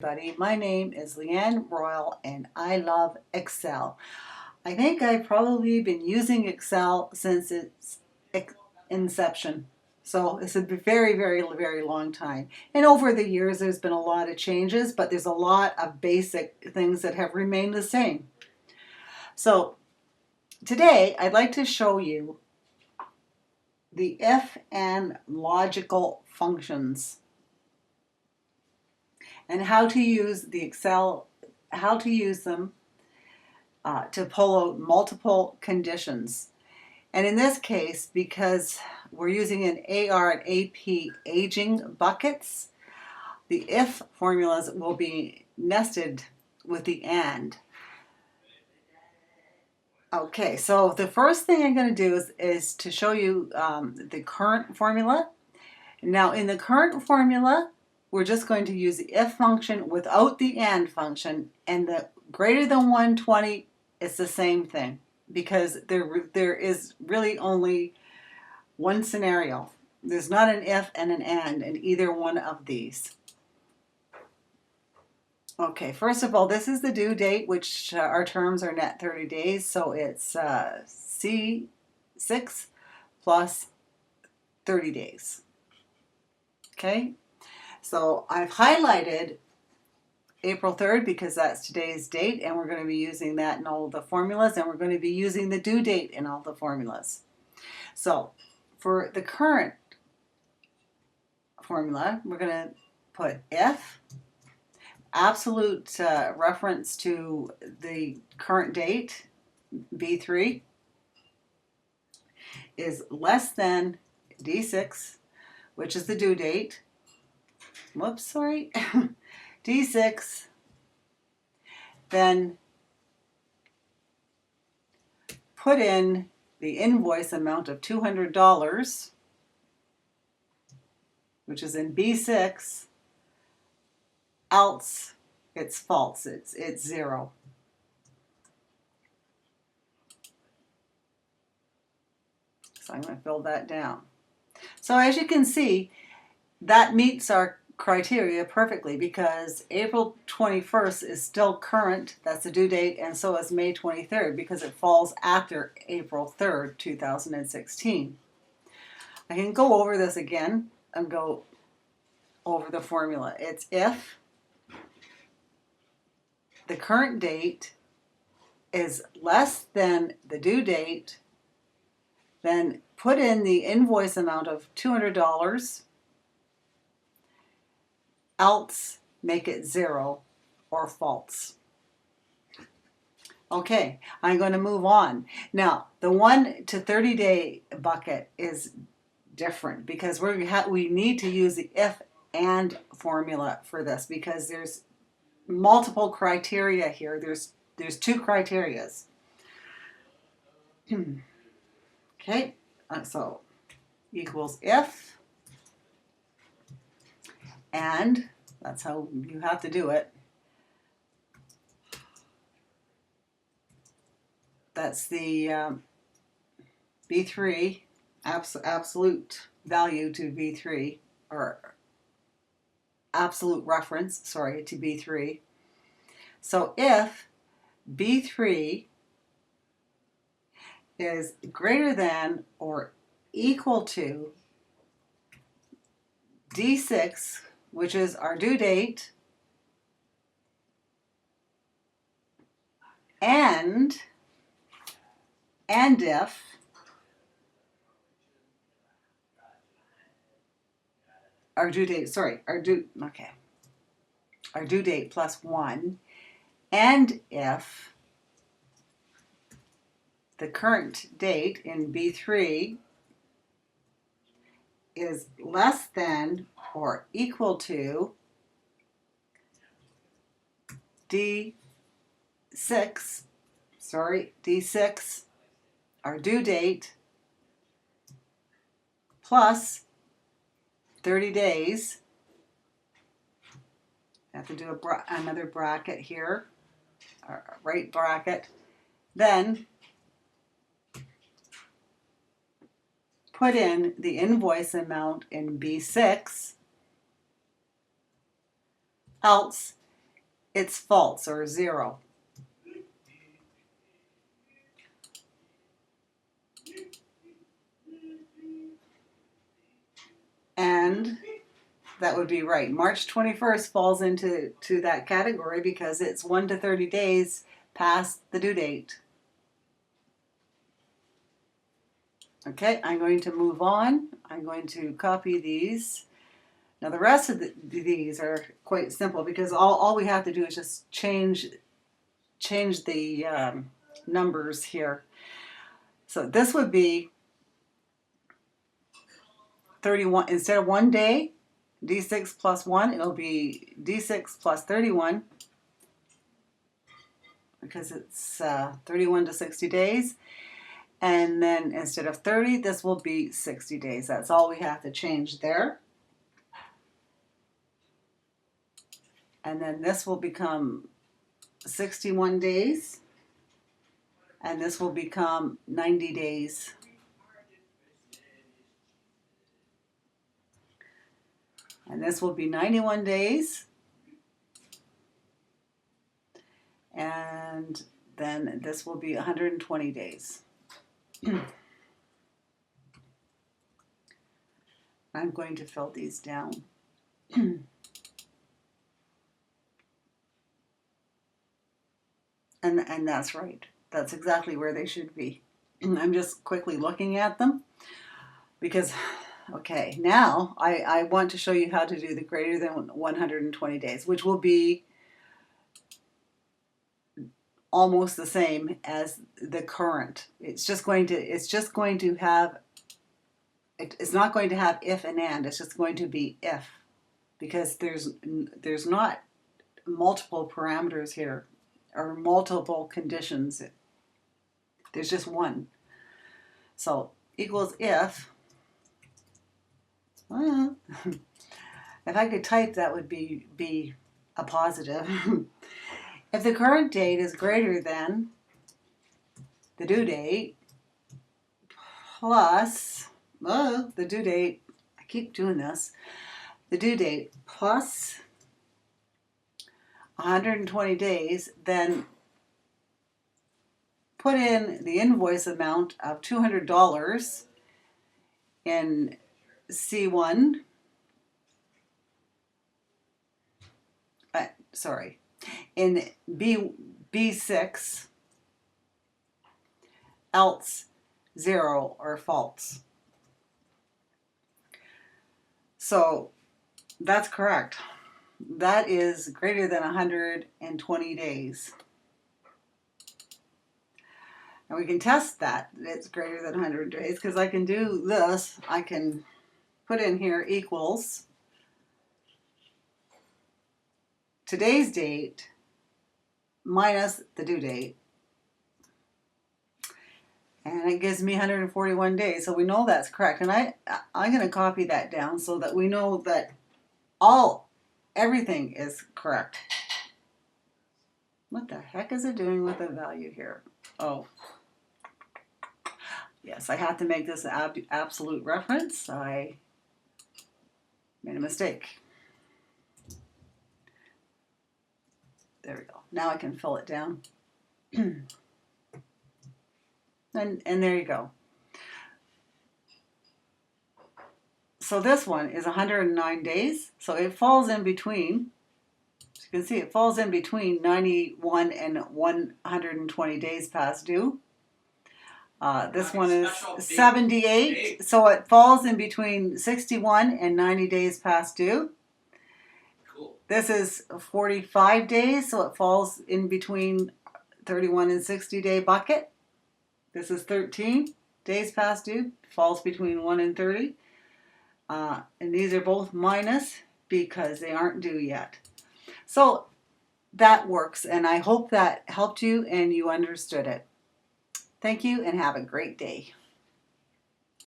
Everybody, my name is Leanne Royal and I love Excel. I think I've probably been using Excel since its inception. So it's a very long time. And over the years there's been a lot of changes, but there's a lot of basic things that have remained the same. So today I'd like to show you the if and logical functions and how to use them to pull out multiple conditions. And in this case, because we're using an AR and AP aging buckets, the if formulas will be nested with the and. Okay, so the first thing I'm going to do is to show you the current formula. Now in the current formula, we're just going to use the if function without the and function, and the greater than 120 is the same thing because there is really only one scenario. There's not an if and an and in either one of these. Okay, first of all, this is the due date, which our terms are net 30 days, so it's C6 plus 30 days. Okay, so I've highlighted April 3rd because that's today's date, and we're going to be using that in all of the formulas, and we're going to be using the due date in all the formulas. So for the current formula, we're going to put if absolute reference to the current date, B3, is less than D6, which is the due date. Whoops, sorry. D6, then put in the invoice amount of $200, which is in B6, else it's false, it's zero. So I'm going to fill that down. So as you can see, that meets our criteria perfectly because April 21st is still current, that's the due date, and so is May 23rd because it falls after April 3rd, 2016. I can go over this again and go over the formula. It's if the current date is less than the due date, then put in the invoice amount of $200, else make it zero or false. Okay, I'm going to move on. Now, the 1 to 30 day bucket is different because we need to use the if and formula for this because there's multiple criteria here. There's two criterias. Okay, so equals if, and that's how you have to do it. That's the B3, absolute value to B3, or absolute reference, sorry, to B3. So if B3 is greater than or equal to D6, which is our due date, and if our due date, sorry, our due date plus 1, and if the current date in B3 is less than or equal to D6, our due date, plus 30 days. I have to do another bracket here, right bracket. Then put in the invoice amount in B6, else it's false or 0. And that would be right. March 21st falls into that category because it's 1 to 30 days past the due date. Okay, I'm going to move on. I'm going to copy these. Now the rest of these are quite simple because all we have to do is just change the numbers here. So this would be 31, instead of 1 day, D6 plus 1, it'll be D6 plus 31 because it's 31 to 60 days. And then instead of 30, this will be 60 days. That's all we have to change there. And then this will become 61 days. And this will become 90 days. And this will be 91 days. And then this will be 120 days. I'm going to fill these down. And that's right. That's exactly where they should be. I'm just quickly looking at them because, okay, now I want to show you how to do the greater than 120 days, which will be almost the same as the current. It's not going to have if and and. It's just going to be if, because there's not multiple parameters here or multiple conditions. There's just one. So equals if. Well, if I could type, that would be a positive. If the current date is greater than the due date plus the due date, I keep doing this, the due date plus 120 days, then put in the invoice amount of $200 in C1, in B6, else 0 or false. So that's correct. That is greater than 120 days. And we can test that it's greater than 100 days because I can do this. I can put in here equals today's date minus the due date. And it gives me 141 days. So we know that's correct. And I'm going to copy that down so that we know that everything is correct. What the heck is it doing with the value here? Oh. Yes, I have to make this an absolute reference. I made a mistake. There we go. Now I can fill it down. And there you go. So this one is 109 days. So it falls in between. As you can see, it falls in between 91 and 120 days past due. This one is 78. So it falls in between 61 and 90 days past due. Cool. This is 45 days. So it falls in between 31 and 60 day bucket. This is 13 days past due, falls between 1 and 30. And these are both minus because they aren't due yet. So that works, and I hope that helped you and you understood it. Thank you and have a great day.